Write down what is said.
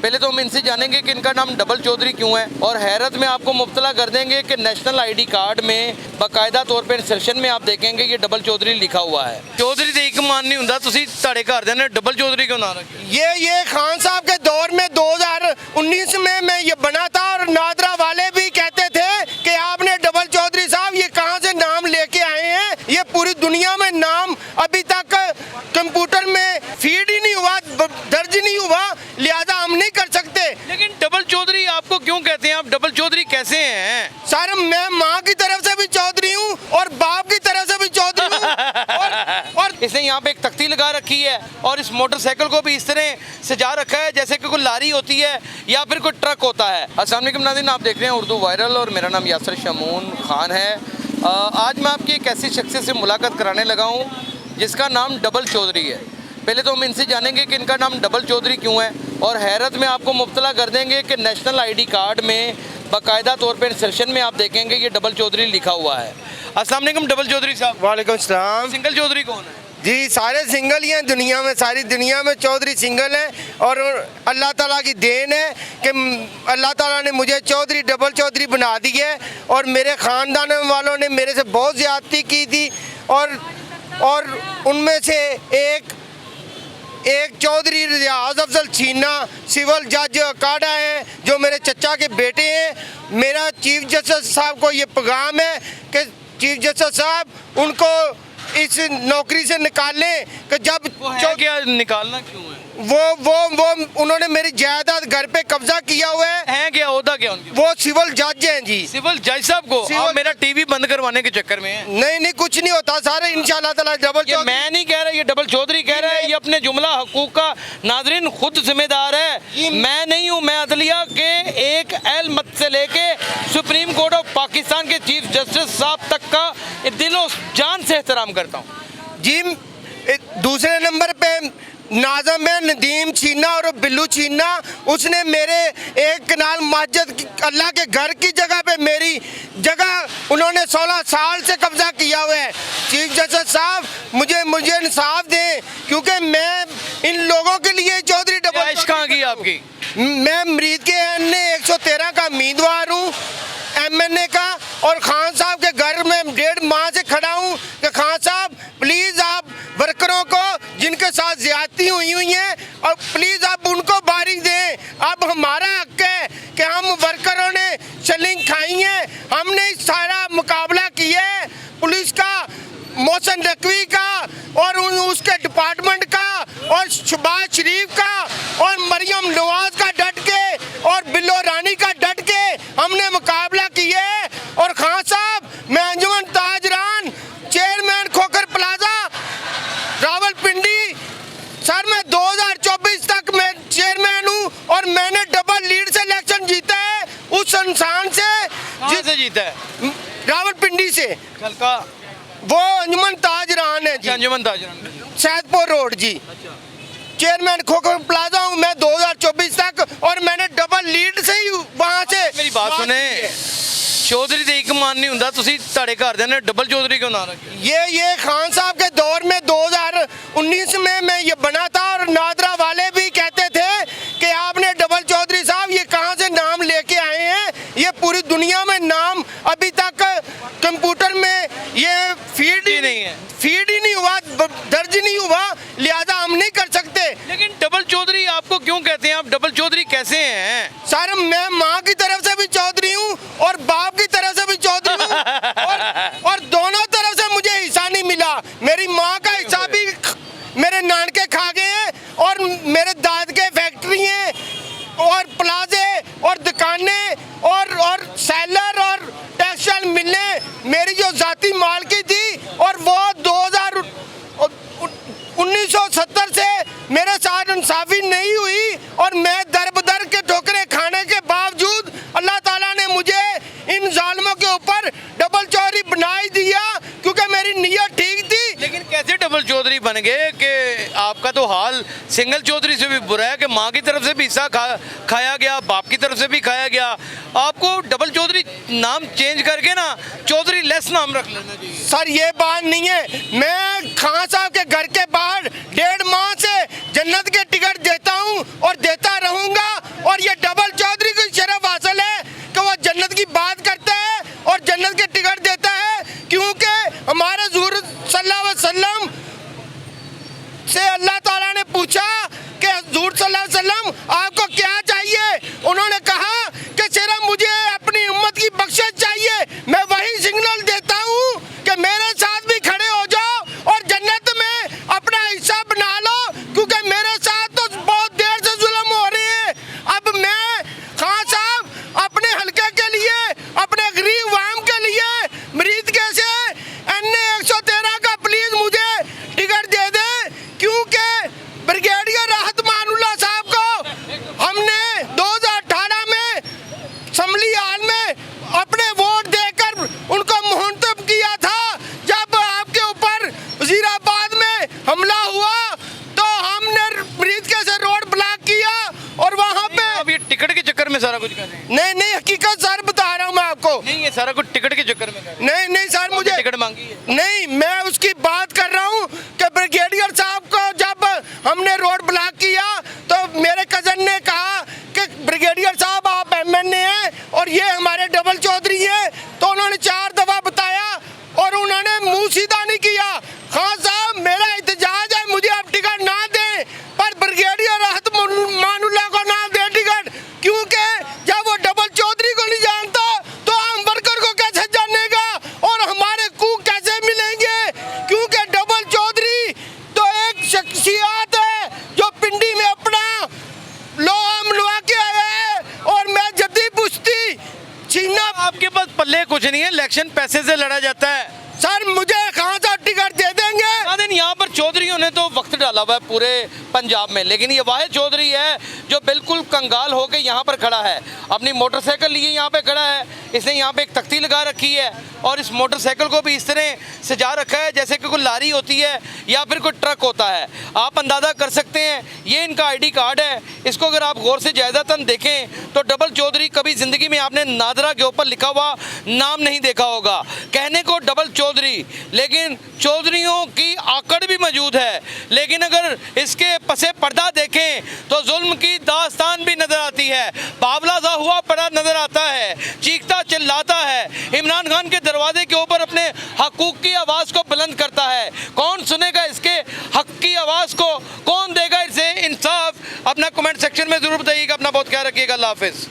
पहले तो हम इनसे जानेंगे कि इनका नाम डबल चौधरी क्यों है, और हैरत में आपको मुब्तला कर देंगे कि नेशनल आईडी कार्ड में बाकायदा तौर पर इंसर्शन में आप देखेंगे ये डबल चौधरी लिखा हुआ है। चौधरी तो एक मान नहीं होता, तुसी ताड़े घर दे ने डबल चौधरी क्यों ना रखे? ये खान साहब के दौर में 2019 में मैं ये बना था, और नादरा वाले भी कहते थे कि आपने डबल चौधरी साहब ये कहाँ से नाम लेके आए हैं। ये पूरी दुनिया में नाम अभी तक कंप्यूटर में फीड ही नहीं हुआ, दर्ज नहीं हुआ, लिहाजा हम नहीं कर सकते। लेकिन डबल चौधरी आपको क्यों कहते हैं? आप डबल चौधरी कैसे हैं? सर मैं माँ की तरफ से भी चौधरी हूँ और बाप की तरफ से भी चौधरी हूँ। और इसने यहाँ पे एक तख्ती लगा रखी है और इस मोटरसाइकिल को भी इस तरह सजा रखा है जैसे कि कोई लारी होती है या फिर कोई ट्रक होता है। अस्सलाम वालेकुम नाज़रीन, आप देख रहे हैं उर्दू वायरल और मेरा नाम यासर शमून खान है। आज मैं आपकी एक ऐसी शख्सियत से मुलाकात कराने लगा हूँ जिसका नाम डबल चौधरी है। पहले तो हम इनसे जानेंगे कि इनका नाम डबल चौधरी क्यों है, और हैरत में आपको मुब्तला कर देंगे कि नेशनल आईडी कार्ड में बाकायदा तौर पर इंसर्शन में आप देखेंगे ये डबल चौधरी लिखा हुआ है। अस्सलाम वालेकुम डबल चौधरी साहब। वालेकुम सलाम। सिंगल चौधरी कौन है? जी सारे सिंगल ही हैं दुनिया में, सारी दुनिया में चौधरी सिंगल हैं, और अल्लाह ताला की देन है कि अल्लाह ताला ने मुझे चौधरी डबल चौधरी बना दी है। और मेरे ख़ानदान वालों ने मेरे से बहुत ज़्यादती की थी, और उनमें से एक चौधरी रियाज अफजल छीना सिविल जज काड़ा है जो मेरे चचा के बेटे हैं। मेरा चीफ जस्टिस साहब को ये पैगाम है कि चीफ जस्टिस साहब उनको इस नौकरी से निकालें कि जब क्या निकालना क्यों है? वो उन्होंने मेरी जायदाद घर पे कब्जा किया हुआ है। क्या होता क्या उनके? वो सिविल जज हैं जी। सिविल जज साहब को आप मेरा टीवी बंद करवाने के चक्कर में है? नहीं कुछ नहीं होता सारे इंशाल्लाह ताला डबल ये मैं नहीं कह रहा, ये डबल चौधरी कह रहा है। ये अपने जुमला हकूक का नाजरीन खुद जिम्मेदार है, मैं नहीं हूँ। मैं अदलिया के एक अहल मत से लेके सुप्रीम कोर्ट ऑफ पाकिस्तान के चीफ जस्टिस साहब तक का दिलो जान से एहतराम करता हूँ जी। दूसरे नंबर पे नाज़म है नदीम छीना और बिल्लू छीना, उसने मेरे एक कनाल मस्जिद अल्लाह के घर की जगह पे मेरी जगह उन्होंने 16 साल से कब्जा किया हुआ है। चीफ जस्टिस साहब मुझे इंसाफ दें, क्योंकि मैं इन लोगों के लिए चौधरी डबल कहाँ की आपकी? मैं मरीद के एन 113 का उम्मीदवार हूँ MNA का, और खान साहब के घर में 1.5 माह से खड़ा हूँ कि खान साहब प्लीज़ आप वर्करों को जिनके साथ ज्यादती हुई है और प्लीज़ आप उनको बारी दें। अब हमारा हक है कि हम वर्करों ने चलिंग खाई है, हमने सारा मुकाबला किया है पुलिस का, मोहसिन नकवी का और उसके डिपार्टमेंट का और शहबाज शरीफ का और मरियम नवाज का डट के और बिल्लो रानी का डट के हमने मुकाबला किया है। और खान साहब मैं अंजुमन ताजरान chairman Khokhar Plaza Rawalpindi, sir मैं 2024 तक मैं चेयरमैन हूँ और मैंने डबल लीड से इलेक्शन जीता है। उस इंसान से जिसे जीता है रावलपिंडी से खलका, वो अंजुमन ताजरान है जी, अंजुमन ताजरान सैदपुर रोड जी। चेयरमैन खोखर प्लाजा हूँ मैं 2024 तक, और मैंने डबल लीड से ही वहाँ से। मेरी बात सुने, चौधरी तो एक मान नहीं होता, तुसी ताड़े घर दे ने डबल चौधरी क्यों ना रखे? ये खान साहब के दौर में 2019 में मैं ये बना था, और नादरा वाले भी कहते थे कि आपने डबल चौधरी साहब ये कहाँ से नाम लेके आए हैं। ये पूरी दुनिया में नाम अभी तक कंप्यूटर में ये फीड ही नहीं हुआ, दर्ज नहीं हुआ, लिहाजा हम नहीं कर सकते। लेकिन डबल चौधरी आपको क्यों कहते हैं? आप डबल चौधरी कैसे हैं? सर मैं माँ की तरफ से भी चौधरी हूँ और बाप की तरफ से भी चौधरी हूँ, और दोनों तरफ से मुझे हिस्सा नहीं मिला। मेरी माँ का हिस्सा भी मेरे नानके खा गए हैं, और मेरे दाद के फैक्ट्री हैं और प्लाजे और दुकानें और सेलर और टेक्सटाइल मिलें मेरी जो जाती मालकी थी, और वो 1970 से मेरे साथ इंसाफी नहीं हुई, और मैं दर बदर के ठोकरें खाने के बावजूद अल्लाह ताला ने मुझे इन जालिमों के ऊपर डबल चौधरी बना ही दिया, क्योंकि मेरी नीयत ठीक थी। लेकिन कैसे डबल चौधरी बन गए कि आपका तो हाल सिंगल चौधरी से भी बुरा है कि माँ की तरफ से भी हिस्सा खाया गया, बाप की तरफ से भी खाया गया। आपको डबल चौधरी नाम चेंज करके ना चौधरी लेस नाम रख लेना चाहिए। सर ये बात नहीं है, मैं खान साहब के घर के बाहर 1.5 माह से जन्नत के टिकट देता हूँ और देता रहूँगा, टिकट के चक्कर में सारा कुछ कर रहे हैं? नहीं नहीं, हकीकत सर बता रहा हूँ मैं आपको। नहीं, ये सारा कुछ टिकट के चक्कर में कर रहे हैं। नहीं नहीं सर, मुझे टिकट मांगी है। नहीं, मैं उसकी बात कर रहा हूँ कि ब्रिगेडियर साहब को जब हमने रोड ब्लॉक किया तो मेरे कजन ने कहा कि ब्रिगेडियर साहब आप एमएनए हैं और ये हमारे डबल चौधरी हैं, तो उन्होंने 4 दफा बताया और उन्होंने मुंह सीधा नहीं किया। खान साहब मेरा एहतजाज है, मुझे आप टिकट ना दें, पर ब्रिगेडियर राहत मानुल्लाह को ना दे टिकट, क्योंकि जब वो डबल चौधरी को नहीं जानता तो आम वर्कर को कैसे जानेगा और हमारे कू कैसे मिलेंगे, क्योंकि डबल चौधरी तो एक शख्सियत है जो पिंडी में अपना लोहा मनवा के आया है और मैं जद्दी पुश्ती छीना। आपके पास पल्ले कुछ नहीं है, इलेक्शन पैसे से लड़ा जाता है। सर मुझे कहाँ से टिकट दे देंगे? नादिन, यहाँ पर चौधरियों ने तो वक्त डाला हुआ है पूरे पंजाब में, लेकिन ये वाहिद चौधरी है जो बिल्कुल कंगाल होकर यहाँ पर खड़ा है, अपनी मोटरसाइकिल लिए यहाँ पे खड़ा है। इसने यहाँ पे एक तख्ती लगा रखी है और इस मोटरसाइकिल को भी इस तरह सजा रखा है जैसे कि कोई लारी होती है या फिर कोई ट्रक होता है। आप अंदाज़ा कर सकते हैं, ये इनका ID कार्ड है। इसको अगर आप गौर से जायज़ातन देखें तो डबल चौधरी, कभी ज़िंदगी में आपने नादरा के ऊपर लिखा हुआ नाम नहीं देखा होगा। कहने को डबल चौधरी, लेकिन चौधरियों की आकड़ भी मौजूद है। लेकिन अगर इसके पसे पर्दा देखें तो जुल्म की दास्तान भी नजर आती है। बावला सा हुआ पड़ा नजर आता है, चीखता चिल्लाता है, इमरान खान के दरवाजे के ऊपर अपने हकूक की आवाज़ को बुलंद करता है। कौन सुनेगा इसके हक की आवाज़ को, कौन देगा इसे इंसाफ? अपना कमेंट सेक्शन में ज़रूर बताइएगा। अपना बहुत ख्याल रखिएगा। अल्लाह हाफिज़।